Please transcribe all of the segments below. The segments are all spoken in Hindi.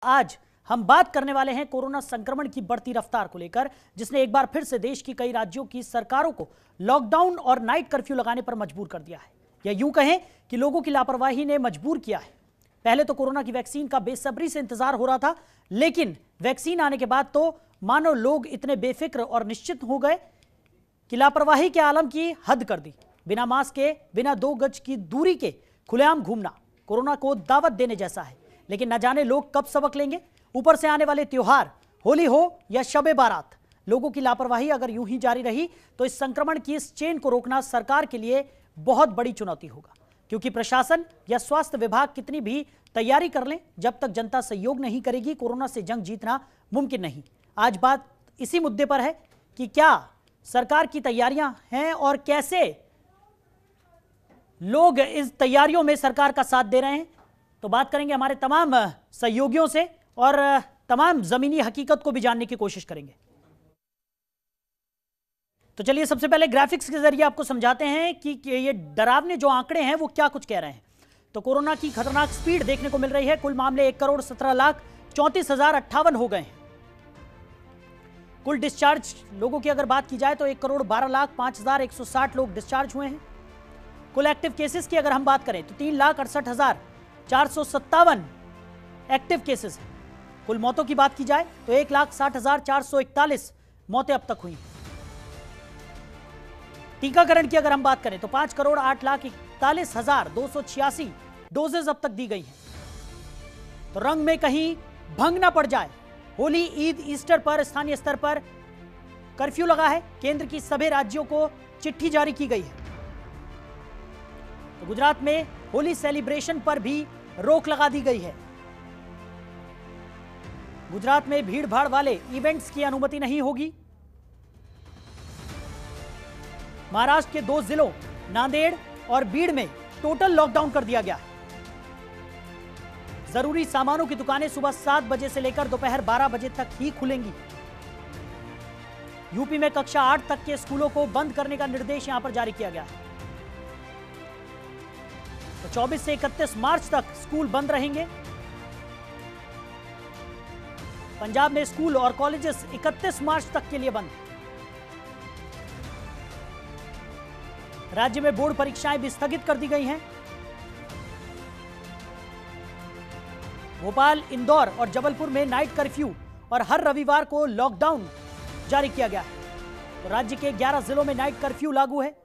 आज हम बात करने वाले हैं कोरोना संक्रमण की बढ़ती रफ्तार को लेकर, जिसने एक बार फिर से देश की कई राज्यों की सरकारों को लॉकडाउन और नाइट कर्फ्यू लगाने पर मजबूर कर दिया है, या यूं कहें कि लोगों की लापरवाही ने मजबूर किया है। पहले तो कोरोना की वैक्सीन का बेसब्री से इंतजार हो रहा था, लेकिन वैक्सीन आने के बाद तो मानो लोग इतने बेफिक्र और निश्चित हो गए कि लापरवाही के आलम की हद कर दी। बिना मास्क के, बिना 2 गज की दूरी के खुलेआम घूमना कोरोना को दावत देने जैसा है। लेकिन न जाने लोग कब सबक लेंगे। ऊपर से आने वाले त्योहार, होली हो या शबे बारात, लोगों की लापरवाही अगर यूं ही जारी रही तो इस संक्रमण की इस चेन को रोकना सरकार के लिए बहुत बड़ी चुनौती होगा, क्योंकि प्रशासन या स्वास्थ्य विभाग कितनी भी तैयारी कर लें, जब तक जनता सहयोग नहीं करेगी कोरोना से जंग जीतना मुमकिन नहीं। आज बात इसी मुद्दे पर है कि क्या सरकार की तैयारियां हैं और कैसे लोग इस तैयारियों में सरकार का साथ दे रहे हैं। तो बात करेंगे हमारे तमाम सहयोगियों से और तमाम जमीनी हकीकत को भी जानने की कोशिश करेंगे। तो चलिए सबसे पहले ग्राफिक्स के जरिए आपको समझाते हैं कि ये डरावने जो आंकड़े हैं वो क्या कुछ कह रहे हैं। तो कोरोना की खतरनाक स्पीड देखने को मिल रही है। कुल मामले 1,17,34,058 हो गए हैं। कुल डिस्चार्ज लोगों की अगर बात की जाए तो 1,12,05,160 लोग डिस्चार्ज हुए हैं। कुल एक्टिव केसेस की अगर हम बात करें तो 3,68,457 एक्टिव केसेस हैं। कुल मौतों की बात की जाए तो 1,60,441 मौतें अब तक हुई हैं। टीकाकरण की अगर हम बात करें तो 5,08,41,286 डोजेज अब तक दी गई हैं। तो रंग में कहीं भंग ना पड़ जाए, होली, ईद, ईस्टर पर स्थानीय स्तर पर कर्फ्यू लगा है। केंद्र की सभी राज्यों को चिट्ठी जारी की गई है। तो गुजरात में होली सेलिब्रेशन पर भी रोक लगा दी गई है। गुजरात में भीड़ भाड़ वाले इवेंट्स की अनुमति नहीं होगी। महाराष्ट्र के 2 जिलों नांदेड़ और बीड़ में टोटल लॉकडाउन कर दिया गया है। जरूरी सामानों की दुकानें सुबह 7 बजे से लेकर दोपहर 12 बजे तक ही खुलेंगी। यूपी में कक्षा 8 तक के स्कूलों को बंद करने का निर्देश यहां पर जारी किया गया है। तो 24 से 31 मार्च तक स्कूल बंद रहेंगे। पंजाब में स्कूल और कॉलेजेस 31 मार्च तक के लिए बंद। राज्य में बोर्ड परीक्षाएं भी स्थगित कर दी गई हैं। भोपाल, इंदौर और जबलपुर में नाइट कर्फ्यू और हर रविवार को लॉकडाउन जारी किया गया है। तो राज्य के 11 जिलों में नाइट कर्फ्यू लागू है।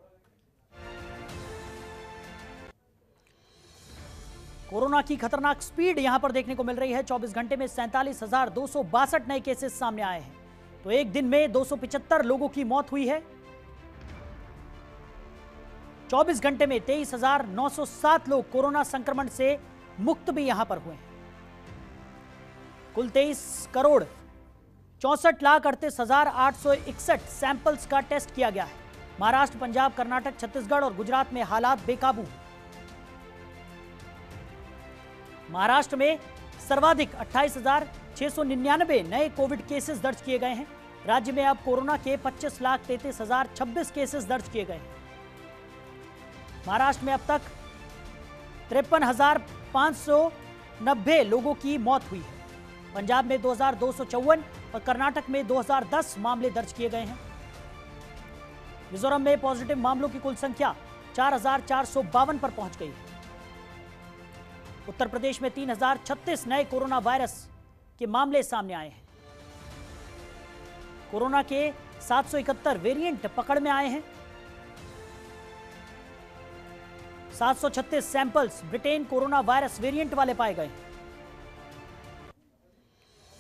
कोरोना की खतरनाक स्पीड यहां पर देखने को मिल रही है। 24 घंटे में 47,262 नए केसेस सामने आए हैं। तो एक दिन में 275 लोगों की मौत हुई है। 24 घंटे में 23,907 लोग कोरोना संक्रमण से मुक्त भी यहां पर हुए हैं। कुल 23,64,38,861 सैंपल्स का टेस्ट किया गया है। महाराष्ट्र, पंजाब, कर्नाटक, छत्तीसगढ़ और गुजरात में हालात बेकाबू। महाराष्ट्र में सर्वाधिक 28,699 नए कोविड केसेस दर्ज किए गए हैं। राज्य में अब कोरोना के 25,33,026 केसेस दर्ज किए गए हैं। महाराष्ट्र में अब तक 53,590 लोगों की मौत हुई है। पंजाब में 2,254 और कर्नाटक में 2,010 मामले दर्ज किए गए हैं। मिजोरम में पॉजिटिव मामलों की कुल संख्या 4,452 पर पहुंच गई है। उत्तर प्रदेश में 3,036 नए कोरोना वायरस के मामले सामने आए हैं। कोरोना के 771 वेरिएंट पकड़ में आए हैं। 736 samples Britain corona virus variant वाले पाए गए।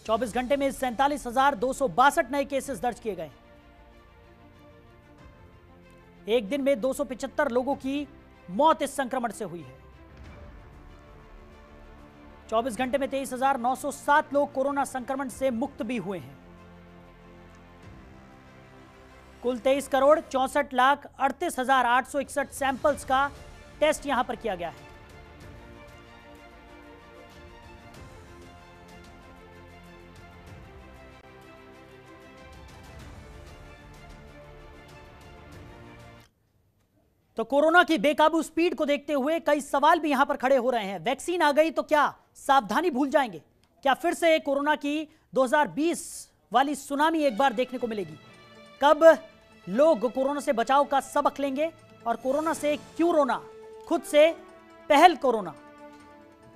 24 घंटे में 47,262 नए केसेस दर्ज किए गए। एक दिन में 275 लोगों की मौत इस संक्रमण से हुई है। 24 घंटे में 23,907 लोग कोरोना संक्रमण से मुक्त भी हुए हैं। कुल 23,64,38,861 सैंपल्स का टेस्ट यहां पर किया गया है। तो कोरोना की बेकाबू स्पीड को देखते हुए कई सवाल भी यहां पर खड़े हो रहे हैं। वैक्सीन आ गई तो क्या सावधानी भूल जाएंगे? क्या फिर से कोरोना की 2020 वाली सुनामी एक बार देखने को मिलेगी? कब लोग कोरोना से बचाव का सबक लेंगे और कोरोना से क्यों रोना, खुद से पहल कोरोना?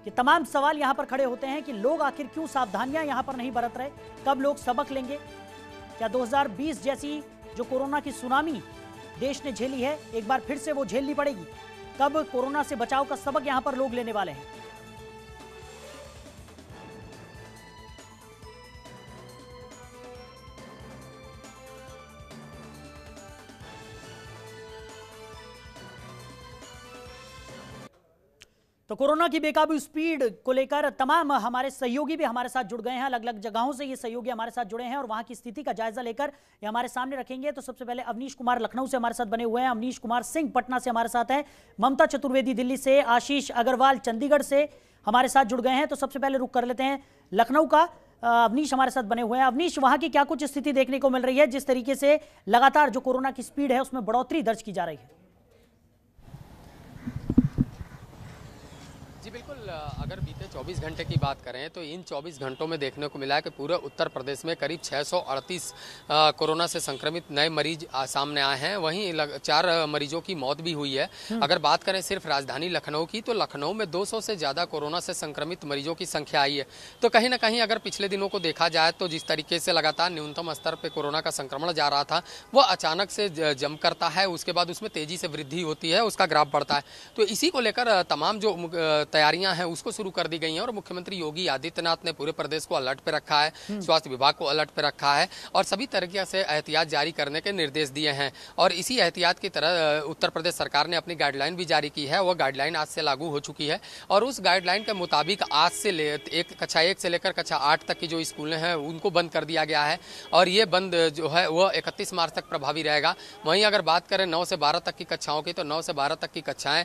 ये तमाम सवाल यहां पर खड़े होते हैं कि लोग आखिर क्यों सावधानियां यहां पर नहीं बरत रहे, कब लोग सबक लेंगे? क्या 2020 जैसी जो कोरोना की सुनामी देश ने झेली है एक बार फिर से वो झेलनी पड़ेगी? कब कोरोना से बचाव का सबक यहां पर लोग लेने वाले हैं? तो कोरोना की बेकाबू स्पीड को लेकर तमाम हमारे सहयोगी भी हमारे साथ जुड़ गए हैं। अलग अलग जगहों से ये सहयोगी हमारे साथ जुड़े हैं और वहां की स्थिति का जायजा लेकर ये हमारे सामने रखेंगे। तो सबसे पहले अवनीश कुमार लखनऊ से हमारे साथ बने हुए हैं, अवनीश कुमार सिंह पटना से हमारे साथ हैं, ममता चतुर्वेदी दिल्ली से, आशीष अग्रवाल चंडीगढ़ से हमारे साथ जुड़ गए हैं। तो सबसे पहले रुख कर लेते हैं लखनऊ का। अवनीश हमारे साथ बने हुए हैं। अवनीश, वहां की क्या कुछ स्थिति देखने को मिल रही है, जिस तरीके से लगातार जो कोरोना की स्पीड है उसमें बढ़ोतरी दर्ज की जा रही है? जी बिल्कुल, अगर बीते 24 घंटे की बात करें तो इन 24 घंटों में देखने को मिला है कि पूरे उत्तर प्रदेश में करीब 638 कोरोना से संक्रमित नए मरीज सामने आए हैं। वहीं 4 मरीजों की मौत भी हुई है। अगर बात करें सिर्फ राजधानी लखनऊ की, तो लखनऊ में 200 से ज़्यादा कोरोना से संक्रमित मरीजों की संख्या आई है। तो कहीं ना कहीं अगर पिछले दिनों को देखा जाए तो जिस तरीके से लगातार न्यूनतम स्तर पर कोरोना का संक्रमण जा रहा था, वो अचानक से जम करता है, उसके बाद उसमें तेजी से वृद्धि होती है, उसका ग्राफ बढ़ता है। तो इसी को लेकर तमाम जो तैयारियां हैं उसको शुरू कर दी गई हैं और मुख्यमंत्री योगी आदित्यनाथ ने पूरे प्रदेश को अलर्ट पे रखा है, स्वास्थ्य विभाग को अलर्ट पे रखा है और सभी तरीके से एहतियात जारी करने के निर्देश दिए हैं। और इसी एहतियात की तरह उत्तर प्रदेश सरकार ने अपनी गाइडलाइन भी जारी की है। वो गाइडलाइन आज से लागू हो चुकी है और उस गाइडलाइन के मुताबिक आज से कक्षा 1 से लेकर कक्षा 8 तक की जो स्कूलें हैं उनको बंद कर दिया गया है और ये बंद जो है वो 31 मार्च तक प्रभावी रहेगा। वहीं अगर बात करें 9 से 12 तक की कक्षाओं की, तो 9 से 12 तक की कक्षाएं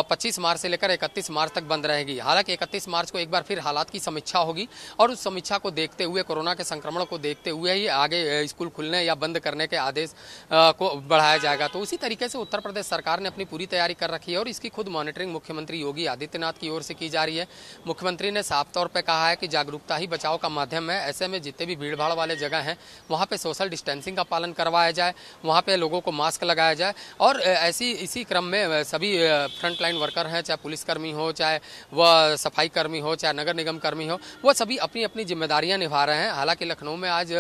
25 मार्च से लेकर 31 मार्च तक बंद रहेगी। हालांकि 31 मार्च को एक बार फिर हालात की समीक्षा होगी और उस समीक्षा को देखते हुए, कोरोना के संक्रमण को देखते हुए ही आगे स्कूल खुलने या बंद करने के आदेश को बढ़ाया जाएगा। तो उसी तरीके से उत्तर प्रदेश सरकार ने अपनी पूरी तैयारी कर रखी है और इसकी खुद मॉनिटरिंग मुख्यमंत्री योगी आदित्यनाथ की ओर से की जा रही है। मुख्यमंत्री ने साफ तौर पर कहा है कि जागरूकता ही बचाव का माध्यम है। ऐसे में जितने भी भीड़ भाड़ वाले जगह हैं वहाँ पे सोशल डिस्टेंसिंग का पालन करवाया जाए, वहाँ पे लोगों को मास्क लगाया जाए और इसी क्रम में सभी फ्रंटलाइन वर्कर हैं, चाहे पुलिसकर्मी हो, चाहे वह सफाई कर्मी हो, चाहे नगर निगम कर्मी हो, वो सभी अपनी अपनी जिम्मेदारियां निभा रहे हैं। हालांकि लखनऊ में आज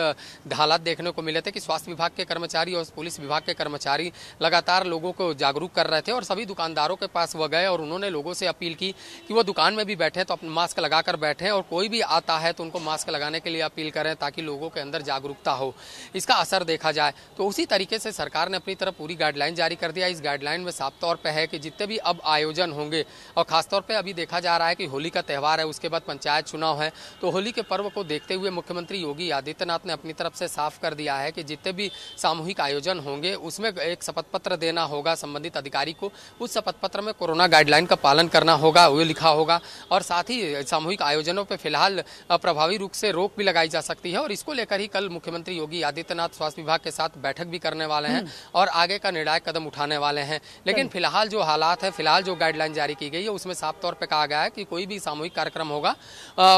हालात देखने को मिले थे कि स्वास्थ्य विभाग के कर्मचारी और पुलिस विभाग के कर्मचारी लगातार लोगों को जागरूक कर रहे थे और सभी दुकानदारों के पास वो गए और उन्होंने लोगों से अपील की कि वो दुकान में भी बैठे तो अपना मास्क लगाकर बैठें और कोई भी आता है तो उनको मास्क लगाने के लिए अपील करें ताकि लोगों के अंदर जागरूकता हो, इसका असर देखा जाए। तो उसी तरीके से सरकार ने अपनी तरफ पूरी गाइडलाइन जारी कर दिया। इस गाइडलाइन में साफ तौर पर है कि जितने भी अब आयोजन होंगे और खासतौर पर अभी देखा जा रहा है कि होली का त्यौहार है, उसके बाद पंचायत चुनाव है, तो होली के पर्व को देखते हुए मुख्यमंत्री योगी आदित्यनाथ ने अपनी तरफ से साफ कर दिया है कि जितने भी सामूहिक आयोजन होंगे उसमें एक शपथ पत्र देना होगा संबंधित अधिकारी को। उस शपथ पत्र में कोरोना गाइडलाइन का पालन करना होगा, वो लिखा होगा और साथ ही सामूहिक आयोजनों पर फिलहाल प्रभावी रूप से रोक भी लगाई जा सकती है और इसको लेकर ही कल मुख्यमंत्री योगी आदित्यनाथ स्वास्थ्य विभाग के साथ बैठक भी करने वाले हैं और आगे का निर्णायक कदम उठाने वाले हैं। लेकिन फिलहाल जो हालात है, फिलहाल जो गाइडलाइन जारी की गई है उसमें साफ तौर पर कहा गया है कि कोई भी सामूहिक कार्यक्रम होगा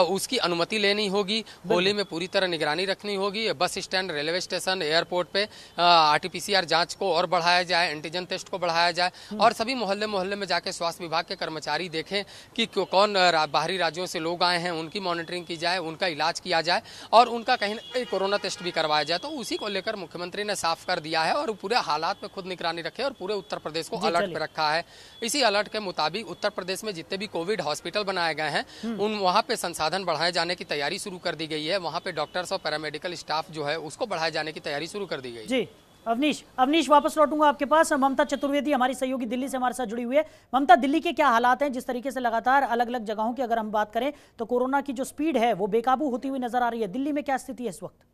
उसकी अनुमति लेनी होगी, होली में पूरी तरह निगरानी रखनी होगी। Bus stand, railway station, airport पे RT-PCR जांच को और बढ़ाया जाए, एंटीजन टेस्ट को बढ़ाया जाए और सभी मोहल्ले मोहल्ले में जाके स्वास्थ्य विभाग के कर्मचारी देखें कि कौन बाहरी राज्यों से लोग आए हैं, उनकी मॉनिटरिंग की जाए, उनका इलाज किया जाए और उनका कहीं ना कहीं कोरोना टेस्ट भी करवाया जाए। तो उसी को लेकर मुख्यमंत्री ने साफ कर दिया है और पूरे हालात में खुद निगरानी रखे और पूरे उत्तर प्रदेश को अलर्ट पे रखा है। इसी अलर्ट के मुताबिक उत्तर प्रदेश में जितने भी कोविड हॉस्पिटल बनाए गए हैं उन वहाँ पे संसाधन बढ़ाए जाने की तैयारी शुरू कर दी गई है। वहाँ पे डॉक्टर्स और पैरामेडिकल स्टाफ जो है उसको बढ़ाए जाने की तैयारी शुरू कर दी गई है। जी अवनीश वापस लौटूंगा आपके पास। ममता चतुर्वेदी हमारी सहयोगी दिल्ली से हमारे साथ जुड़ी हुई है। ममता, दिल्ली के क्या हालात हैं? जिस तरीके से लगातार अलग अलग जगहों की अगर हम बात करें तो कोरोना की जो स्पीड है वो बेकाबू होती हुई नजर आ रही है। दिल्ली में क्या स्थिति है इस वक्त?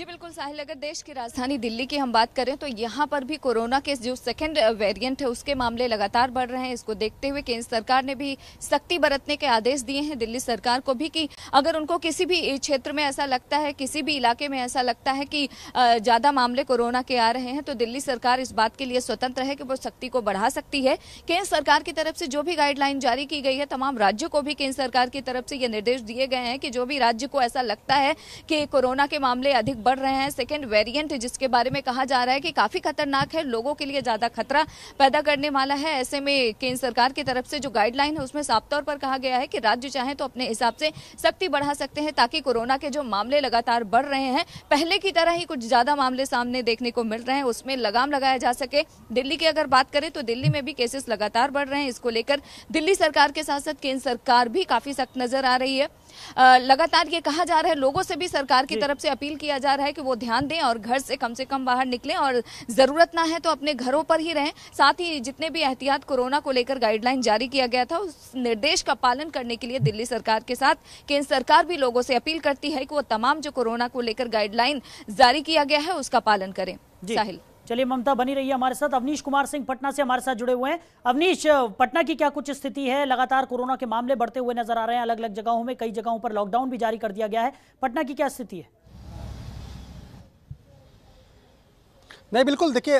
जी बिल्कुल साहिल, अगर देश की राजधानी दिल्ली की हम बात करें तो यहाँ पर भी कोरोना के जो सेकंड वेरिएंट है उसके मामले लगातार बढ़ रहे हैं। इसको देखते हुए केंद्र सरकार ने भी सख्ती बरतने के आदेश दिए हैं दिल्ली सरकार को भी कि अगर उनको किसी भी क्षेत्र में ऐसा लगता है, किसी भी इलाके में ऐसा लगता है कि ज्यादा मामले कोरोना के आ रहे हैं तो दिल्ली सरकार इस बात के लिए स्वतंत्र है कि वो सख्ती को बढ़ा सकती है। केंद्र सरकार की तरफ से जो भी गाइडलाइन जारी की गई है, तमाम राज्यों को भी केंद्र सरकार की तरफ से ये निर्देश दिए गए हैं कि जो भी राज्य को ऐसा लगता है कि कोरोना के मामले अधिक बढ़ रहे हैं, सेकेंड वेरिएंट जिसके बारे में कहा जा रहा है कि काफी खतरनाक है, लोगों के लिए ज्यादा खतरा पैदा करने वाला है, ऐसे में केंद्र सरकार की तरफ से जो गाइडलाइन है उसमें साफ तौर पर कहा गया है कि राज्य चाहे तो अपने हिसाब से सख्ती बढ़ा सकते हैं ताकि कोरोना के जो मामले लगातार बढ़ रहे हैं, पहले की तरह ही कुछ ज्यादा मामले सामने देखने को मिल रहे हैं, उसमें लगाम लगाया जा सके। दिल्ली की अगर बात करें तो दिल्ली में भी केसेस लगातार बढ़ रहे हैं। इसको लेकर दिल्ली सरकार के साथ साथ केंद्र सरकार भी काफी सख्त नजर आ रही है। लगातार ये कहा जा रहा है, लोगों से भी सरकार की तरफ से अपील किया जा रहा है कि वो ध्यान दें और घर से कम बाहर निकलें और जरूरत ना है तो अपने घरों पर ही रहें। साथ ही जितने भी एहतियात कोरोना को लेकर गाइडलाइन जारी किया गया था उस निर्देश का पालन करने के लिए दिल्ली सरकार के साथ केंद्र सरकार भी लोगों से अपील करती है कि वो तमाम जो कोरोना को लेकर गाइडलाइन जारी किया गया है उसका पालन करें। साहिल, चलिए ममता बनी रही है हमारे साथ। अवनीश कुमार सिंह पटना से हमारे साथ जुड़े हुए हैं। अवनीश, पटना की क्या कुछ स्थिति है? लगातार कोरोना के मामले बढ़ते हुए नजर आ रहे हैं, अलग अलग जगहों में, कई जगहों पर लॉकडाउन भी जारी कर दिया गया है। पटना की क्या स्थिति है? नहीं, बिल्कुल देखिए,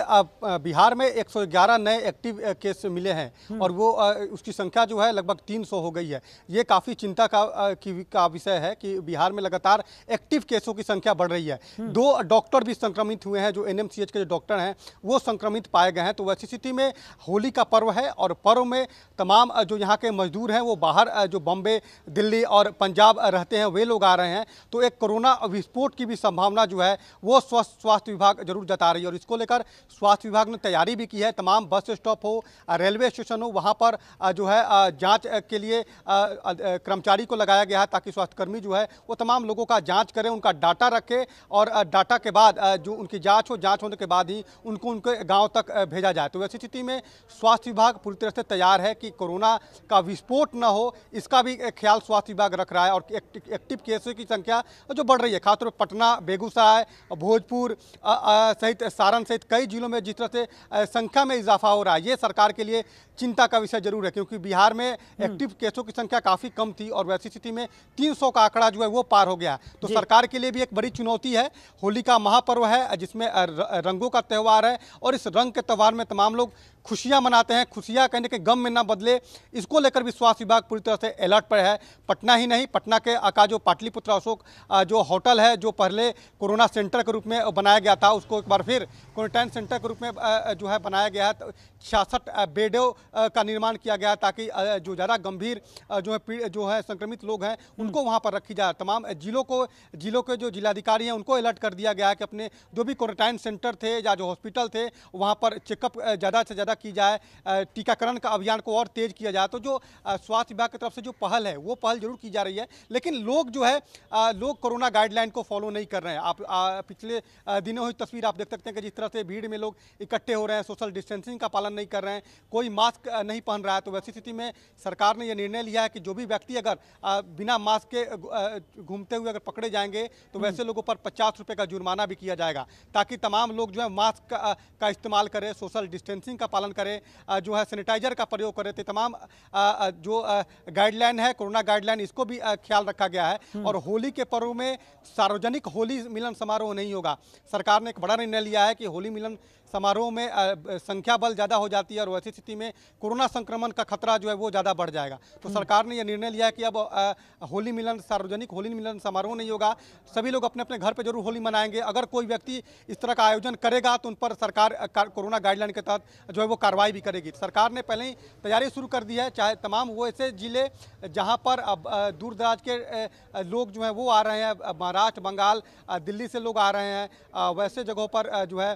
बिहार में 111 नए एक्टिव केस मिले हैं और वो उसकी संख्या जो है लगभग 300 हो गई है। ये काफ़ी चिंता का विषय है कि बिहार में लगातार एक्टिव केसों की संख्या बढ़ रही है। 2 डॉक्टर भी संक्रमित हुए हैं, जो NMCH के जो डॉक्टर हैं वो संक्रमित पाए गए हैं। तो वैसी स्थिति में होली का पर्व है और पर्व में तमाम जो यहाँ के मजदूर हैं वो बाहर जो बॉम्बे, दिल्ली और पंजाब रहते हैं वे लोग आ रहे हैं। तो एक कोरोना विस्फोट की भी संभावना जो है वो स्वास्थ्य विभाग जरूर जता रही है और इसको लेकर स्वास्थ्य विभाग ने तैयारी भी की है। तमाम बस स्टॉप हो, रेलवे स्टेशन हो, वहां पर जो है जांच के लिए कर्मचारी को लगाया गया है ताकि स्वास्थ्यकर्मी जो है वो तमाम लोगों का जांच करें, उनका डाटा रखे और डाटा के बाद जो उनकी जांच होने के बाद ही उनको उनके गांव तक भेजा जाए। तो ऐसी स्थिति में स्वास्थ्य विभाग पूरी तरह से तैयार है कि कोरोना का विस्फोट न हो, इसका भी ख्याल स्वास्थ्य विभाग रख रहा है। और एक्टिव केसों की संख्या जो बढ़ रही है, खासतौर पर पटना, बेगूसराय, भोजपुर सहित सारण सहित कई जिलों में जिस तरह से संख्या में इजाफा हो रहा है, ये सरकार के लिए चिंता का विषय जरूर है, क्योंकि बिहार में एक्टिव केसों की संख्या काफ़ी कम थी और वैसी स्थिति में 300 का आंकड़ा जो है वो पार हो गया। तो सरकार के लिए भी एक बड़ी चुनौती है। होली का महापर्व है जिसमें रंगों का त्यौहार है और इस रंग के त्यौहार में तमाम लोग खुशियां मनाते हैं, खुशियां कहने के गम में ना बदले, इसको लेकर भी स्वास्थ्य विभाग पूरी तरह से अलर्ट पर है। पटना ही नहीं, पटना के का जो पाटलिपुत्र अशोक जो होटल है, जो पहले कोरोना सेंटर के रूप में बनाया गया था, उसको एक बार फिर क्वारंटाइन सेंटर के रूप में जो है बनाया गया है। 66 बेडों का निर्माण किया गया ताकि जो ज़्यादा गंभीर जो है संक्रमित लोग हैं उनको वहाँ पर रखी जाए। तमाम जिलों के जो जिलाधिकारी हैं उनको अलर्ट कर दिया गया है कि अपने जो भी क्वारंटाइन सेंटर थे या जो हॉस्पिटल थे वहाँ पर चेकअप ज़्यादा से ज़्यादा की जाए, टीकाकरण का अभियान को और तेज किया जाए। तो जो स्वास्थ्य विभाग की तरफ से जो पहल है वो पहल जरूर की जा रही है, लेकिन लोग जो है लोग कोरोना गाइडलाइन को फॉलो नहीं कर रहे हैं। आप पिछले दिनों ही तस्वीर आप देख सकते हैं कि जिस तरह से भीड़ में लोग इकट्ठे हो रहे हैं, सोशल डिस्टेंसिंग का पालन नहीं कर रहे हैं, कोई मास्क नहीं पहन रहा है। तो वैसी स्थिति में सरकार ने यह निर्णय लिया है कि जो भी व्यक्ति अगर बिना मास्क के घूमते हुए अगर पकड़े जाएंगे तो वैसे लोगों पर 50 रुपये का जुर्माना भी किया जाएगा, ताकि तमाम लोग जो है मास्क का इस्तेमाल करें, सोशल डिस्टेंसिंग का पालन करें, जो है सैनिटाइजर का प्रयोग करें। तो तमाम जो गाइडलाइन है, कोरोना गाइडलाइन, इसको भी ख्याल रखा गया है। और होली के पर्व में सार्वजनिक होली मिलन समारोह नहीं होगा। सरकार ने एक बड़ा निर्णय लिया है कि होली मिलन समारोह में संख्या बल ज़्यादा हो जाती है और वैसी स्थिति में कोरोना संक्रमण का खतरा जो है वो ज़्यादा बढ़ जाएगा। तो सरकार ने यह निर्णय लिया है कि अब सार्वजनिक होली मिलन समारोह नहीं होगा, सभी लोग अपने अपने घर पे जरूर होली मनाएंगे। अगर कोई व्यक्ति इस तरह का आयोजन करेगा तो उन पर सरकार कोरोना गाइडलाइन के तहत जो है वो कार्रवाई भी करेगी। सरकार ने पहले ही तैयारी शुरू कर दी है, चाहे तमाम वो ऐसे जिले जहाँ पर अब दूर दराज के लोग जो हैं वो आ रहे हैं, महाराष्ट्र, बंगाल, दिल्ली से लोग आ रहे हैं, वैसे जगहों पर जो है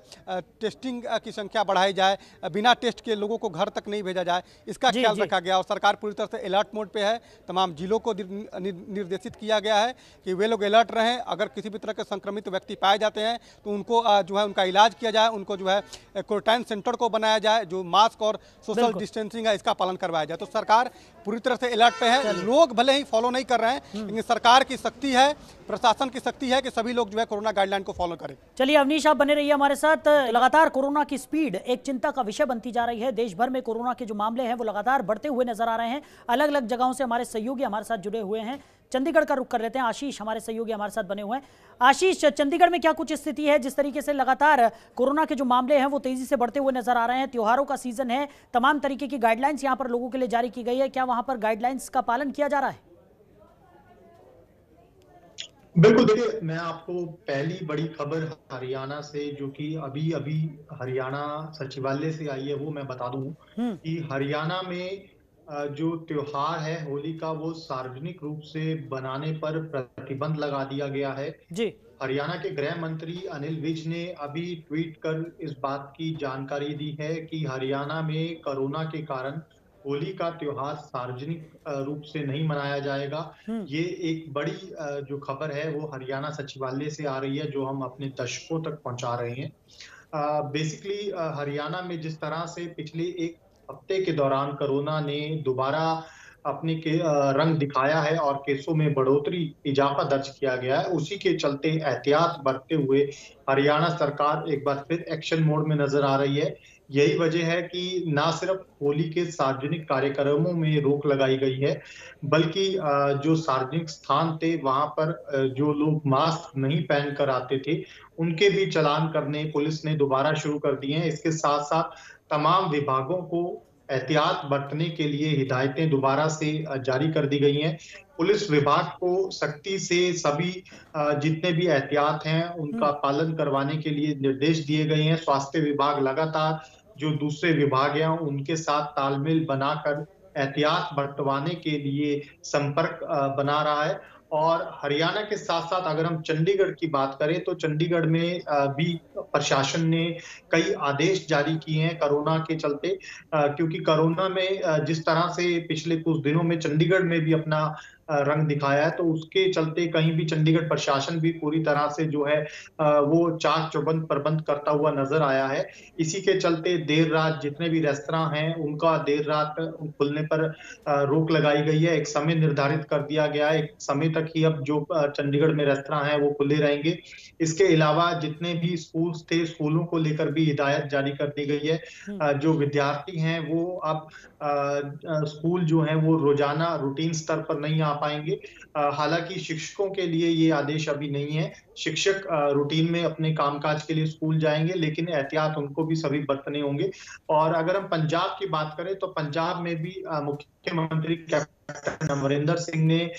टेस्टिंग टेस्टिंग की संख्या बढ़ाई जाए, बिना टेस्ट के लोगों को घर तक नहीं भेजा जाए, इसका ख्याल रखा गया। और सरकार पूरी तरह से अलर्ट मोड पे है। तमाम जिलों को निर्देशित किया गया है कि वे लोग अलर्ट रहें। अगर किसी भी तरह के संक्रमित व्यक्ति पाए जाते हैं तो उनको जो है उनका इलाज किया जाए, उनको जो है क्वारंटाइन सेंटर को बनाया जाए, जो मास्क और सोशल डिस्टेंसिंग है इसका पालन करवाया जाए। तो सरकार पूरी तरह से अलर्ट पे है। लोग भले ही फॉलो नहीं कर रहे हैं, लेकिन सरकार की सख्ती है, प्रशासन की सख्ती है कि सभी लोग जो है कोरोना गाइडलाइन को फॉलो करें। चलिए अवनीश, आप बने रहिए हमारे साथ। लगातार कोरोना की स्पीड एक चिंता का विषय बनती जा रही है। देश भर में कोरोना के जो मामले हैं वो लगातार बढ़ते हुए नजर आ रहे हैं। अलग अलग जगहों से हमारे सहयोगी हमारे साथ जुड़े हुए हैं। चंडीगढ़ का रुख कर लेते हैं। आशीष हमारे सहयोगी हमारे साथ बने हुए हैं। आशीष, चंडीगढ़ में क्या कुछ स्थिति है? जिस तरीके से लगातार कोरोना के जो मामले हैं वो तेजी से बढ़ते हुए नजर आ रहे हैं, त्योहारों का सीजन है, तमाम तरीके की गाइडलाइंस यहाँ पर लोगों के लिए जारी की गई है, क्या वहां पर गाइडलाइंस का पालन किया जा रहा है? बिल्कुल, देखिए मैं आपको पहली बड़ी खबर हरियाणा से, जो कि अभी अभी हरियाणा सचिवालय से आई है, वो मैं बता दूं कि हरियाणा में जो त्योहार है होली का, वो सार्वजनिक रूप से बनाने पर प्रतिबंध लगा दिया गया है जी। हरियाणा के गृह मंत्री अनिल विज ने अभी ट्वीट कर इस बात की जानकारी दी है कि हरियाणा में कोरोना के कारण होली का त्योहार सार्वजनिक रूप से नहीं मनाया जाएगा। ये एक बड़ी जो खबर है वो हरियाणा सचिवालय से आ रही है, जो हम अपने दर्शकों तक पहुंचा रहे हैं। बेसिकली हरियाणा में जिस तरह से पिछले एक हफ्ते के दौरान कोरोना ने दोबारा अपने रंग दिखाया है और केसों में बढ़ोतरी, इजाफा दर्ज किया गया है, उसी के चलते एहतियात बरतते हुए हरियाणा सरकार एक बार फिर एक्शन मोड में नजर आ रही है। यही वजह है कि ना सिर्फ होली के सार्वजनिक कार्यक्रमों में रोक लगाई गई है, बल्कि जो सार्वजनिक स्थान थे वहां पर जो लोग मास्क नहीं पहन कर आते थे उनके भी चालान करने पुलिस ने दोबारा शुरू कर दिए हैं। इसके साथ साथ तमाम विभागों को एहतियात बरतने के लिए हिदायतें दोबारा से जारी कर दी गई हैं। पुलिस विभाग को सख्ती से सभी जितने भी एहतियात हैं उनका पालन करवाने के लिए निर्देश दिए गए हैं। स्वास्थ्य विभाग लगातार जो दूसरे विभाग हैं उनके साथ तालमेल बनाकर एहतियात बरतवाने के लिए संपर्क बना रहा है। और हरियाणा के साथ साथ अगर हम चंडीगढ़ की बात करें तो चंडीगढ़ में भी प्रशासन ने कई आदेश जारी किए हैं कोरोना के चलते, क्योंकि कोरोना में जिस तरह से पिछले कुछ दिनों में चंडीगढ़ में भी अपना रंग दिखाया है, तो उसके चलते कहीं भी चंडीगढ़ प्रशासन भी पूरी तरह से जो है वो चाक चौबंद प्रबंध करता हुआ नजर आया है। इसी के चलते देर रात जितने भी रेस्तरां हैं उनका देर रात खुलने पर रोक लगाई गई है। एक समय निर्धारित कर दिया गया है, एक समय तक ही अब जो चंडीगढ़ में रेस्तरां हैं वो खुले रहेंगे। इसके अलावा जितने भी स्कूल्स थे, स्कूलों को लेकर भी हिदायत जारी कर दी गई है। जो विद्यार्थी हैं वो अब स्कूल जो है वो रोजाना रूटीन स्तर पर नहीं आ पाएंगे। हालांकि शिक्षकों के लिए ये आदेश अभी नहीं है, शिक्षक रूटीन में अपने कामकाज के लिए स्कूल जाएंगे, लेकिन एहतियात उनको भी सभी बरतने होंगे। और अगर हम पंजाब की बात करें तो पंजाब में भी मुख्यमंत्री कैप्टन अमरिंदर सिंह ने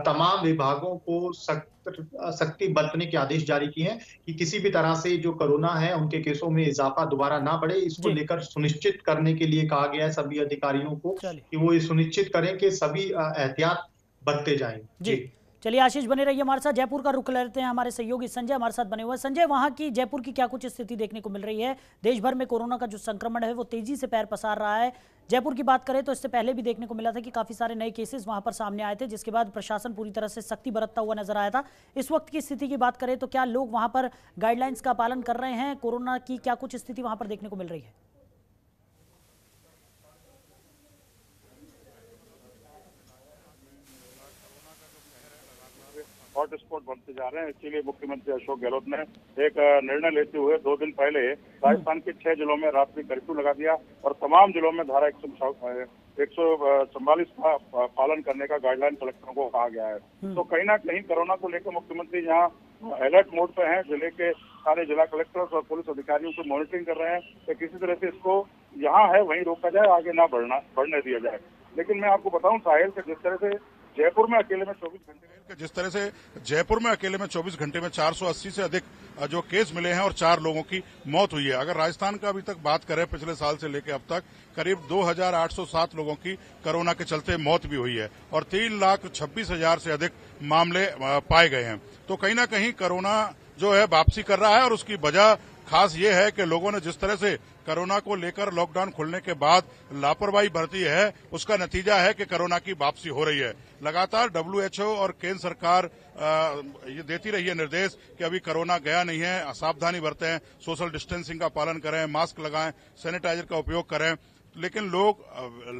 तमाम विभागों को सख्ती बरतने के आदेश जारी किए हैं कि किसी भी तरह से जो कोरोना है उनके केसों में इजाफा दोबारा ना बढ़े। इसको लेकर सुनिश्चित करने के लिए कहा गया है सभी अधिकारियों को कि वो ये सुनिश्चित करें कि सभी एहतियात बरते जाएं। जी चलिए आशीष बने रहिए हमारे साथ। जयपुर का रुख लेते हैं, हमारे सहयोगी संजय हमारे साथ बने हुए हैं। संजय, वहां की जयपुर की क्या कुछ स्थिति देखने को मिल रही है? देश भर में कोरोना का जो संक्रमण है वो तेजी से पैर पसार रहा है। जयपुर की बात करें तो इससे पहले भी देखने को मिला था कि काफी सारे नए केसेस वहां पर सामने आए थे, जिसके बाद प्रशासन पूरी तरह से सख्ती बरतता हुआ नजर आया था। इस वक्त की स्थिति की बात करें तो क्या लोग वहां पर गाइडलाइंस का पालन कर रहे हैं? कोरोना की क्या कुछ स्थिति वहां पर देखने को मिल रही है? हॉट स्पॉट बनते जा रहे हैं, इसीलिए मुख्यमंत्री अशोक गहलोत ने एक निर्णय लेते हुए 2 दिन पहले राजस्थान के 6 जिलों में रात्रि कर्फ्यू लगा दिया और तमाम जिलों में धारा 144 का पालन करने का गाइडलाइन कलेक्टरों को कहा गया है। तो कहीं ना कहीं कोरोना को लेकर मुख्यमंत्री यहाँ अलर्ट मोड पे हैं। जिले के सारे जिला कलेक्टर्स और पुलिस अधिकारियों को मॉनिटरिंग कर रहे हैं कि किसी तरह से इसको यहाँ है वहीं रोका जाए, आगे ना बढ़ने दिया जाए। लेकिन मैं आपको बताऊं साहिल के जिस तरह से जयपुर में अकेले में 24 घंटे में 480 से अधिक जो केस मिले हैं और 4 लोगों की मौत हुई है। अगर राजस्थान का अभी तक बात करें पिछले साल से लेकर अब तक करीब 2807 लोगों की कोरोना के चलते मौत भी हुई है और 3,26,000 से अधिक मामले पाए गए हैं। तो कहीं ना कहीं कोरोना जो है वापसी कर रहा है और उसकी वजह खास ये है कि लोगों ने जिस तरह से कोरोना को लेकर लॉकडाउन खुलने के बाद लापरवाही बरती है, उसका नतीजा है कि कोरोना की वापसी हो रही है। लगातार WHO और केंद्र सरकार ये देती रही है निर्देश कि अभी कोरोना गया नहीं है, सावधानी बरतें, सोशल डिस्टेंसिंग का पालन करें, मास्क लगाएं, सैनिटाइजर का उपयोग करें, लेकिन लोग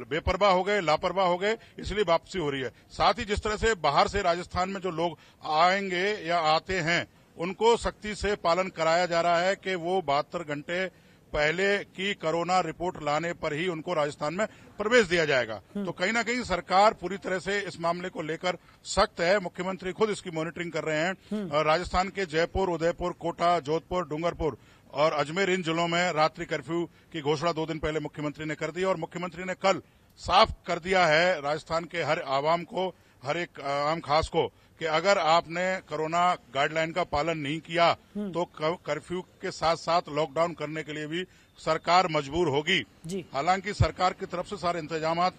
बेपरवाह हो गए, लापरवाह हो गए, इसलिए वापसी हो रही है। साथ ही जिस तरह से बाहर से राजस्थान में जो लोग आएंगे या आते हैं, उनको सख्ती से पालन कराया जा रहा है कि वो 72 घंटे पहले की कोरोना रिपोर्ट लाने पर ही उनको राजस्थान में प्रवेश दिया जाएगा। तो कहीं ना कहीं सरकार पूरी तरह से इस मामले को लेकर सख्त है। मुख्यमंत्री खुद इसकी मॉनिटरिंग कर रहे हैं। राजस्थान के जयपुर, उदयपुर, कोटा, जोधपुर, डूंगरपुर और अजमेर, इन जिलों में रात्रि कर्फ्यू की घोषणा 2 दिन पहले मुख्यमंत्री ने कर दी और मुख्यमंत्री ने कल साफ कर दिया है राजस्थान के हर आवाम को, हर एक आम खास को, कि अगर आपने कोरोना गाइडलाइन का पालन नहीं किया तो कर्फ्यू के साथ साथ लॉकडाउन करने के लिए भी सरकार मजबूर होगी। हालांकि सरकार की तरफ से सारे इंतजाम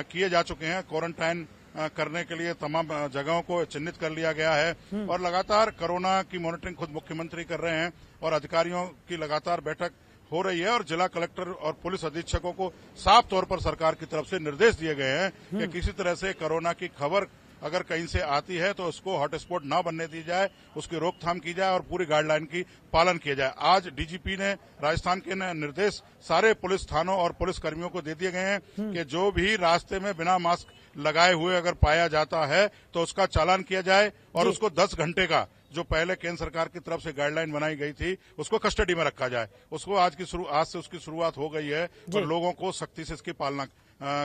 किए जा चुके हैं। क्वारंटाइन करने के लिए तमाम जगहों को चिन्हित कर लिया गया है और लगातार कोरोना की मॉनिटरिंग खुद मुख्यमंत्री कर रहे हैं और अधिकारियों की लगातार बैठक हो रही है और जिला कलेक्टर और पुलिस अधीक्षकों को साफ तौर पर सरकार की तरफ से निर्देश दिए गए हैं कि किसी तरह से कोरोना की खबर अगर कहीं से आती है तो उसको हॉटस्पॉट ना बनने दी जाए, उसकी रोकथाम की जाए और पूरी गाइडलाइन की पालन किया जाए। आज डीजीपी ने राजस्थान के निर्देश सारे पुलिस थानों और पुलिस कर्मियों को दे दिए गए हैं कि जो भी रास्ते में बिना मास्क लगाए हुए अगर पाया जाता है तो उसका चालान किया जाए और उसको 10 घंटे का, जो पहले केंद्र सरकार की तरफ से गाइडलाइन बनाई गई थी, उसको कस्टडी में रखा जाए। उसको आज से उसकी शुरुआत हो गई है और लोगों को सख्ती से इसकी पालना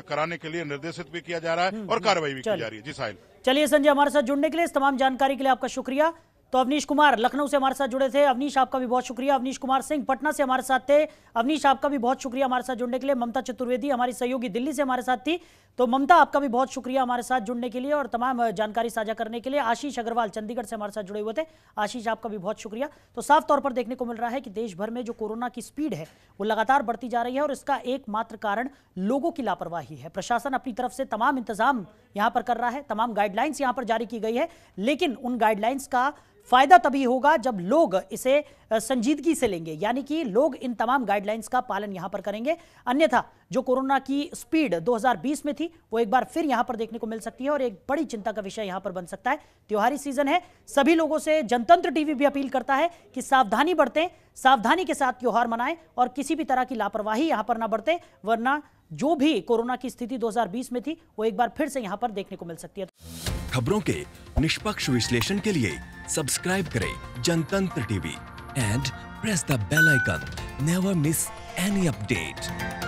कराने के लिए निर्देशित भी किया जा रहा है और कार्रवाई भी की जा रही है। जी साहिल। चलिए संजय, हमारे साथ जुड़ने के लिए, इस तमाम जानकारी के लिए आपका शुक्रिया। तो अवनीश कुमार लखनऊ से हमारे साथ जुड़े थे। अवनीश, आपका भी बहुत शुक्रिया। अवनीश कुमार सिंह पटना से हमारे साथ थे। अवनीश, आपका भी बहुत शुक्रिया हमारे साथ जुड़ने के लिए। ममता चतुर्वेदी हमारी सहयोगी दिल्ली से हमारे साथ थी। तो ममता, आपका भी बहुत शुक्रिया हमारे साथ जुड़ने के लिए और तमाम जानकारी साझा करने के लिए। आशीष अग्रवाल चंडीगढ़ से हमारे साथ जुड़े हुए थे। आशीष, आपका भी बहुत शुक्रिया। तो साफ तौर पर देखने को मिल रहा है कि देश भर में जो कोरोना की स्पीड है वो लगातार बढ़ती जा रही है और इसका एकमात्र कारण लोगों की लापरवाही है। प्रशासन अपनी तरफ से तमाम इंतजाम यहां पर कर रहा है, तमाम गाइडलाइंस यहां पर जारी की गई है, लेकिन उन गाइडलाइंस का फायदा तभी होगा जब लोग इसे संजीदगी से लेंगे, यानी कि लोग इन तमाम गाइडलाइंस का पालन यहां पर करेंगे। अन्यथा जो कोरोना की स्पीड 2020 में थी वो एक बार फिर यहां पर देखने को मिल सकती है और एक बड़ी चिंता का विषय यहां पर बन सकता है। त्योहारी सीजन है, सभी लोगों से जनतंत्र टीवी भी अपील करता है कि सावधानी बरतें, सावधानी के साथ त्योहार मनाएं और किसी भी तरह की लापरवाही यहां पर ना बरतें, वरना जो भी कोरोना की स्थिति 2020 में थी वो एक बार फिर से यहां पर देखने को मिल सकती है। खबरों के निष्पक्ष विश्लेषण के लिए सब्सक्राइब करें Jantantra TV and press the bell icon. Never miss any update.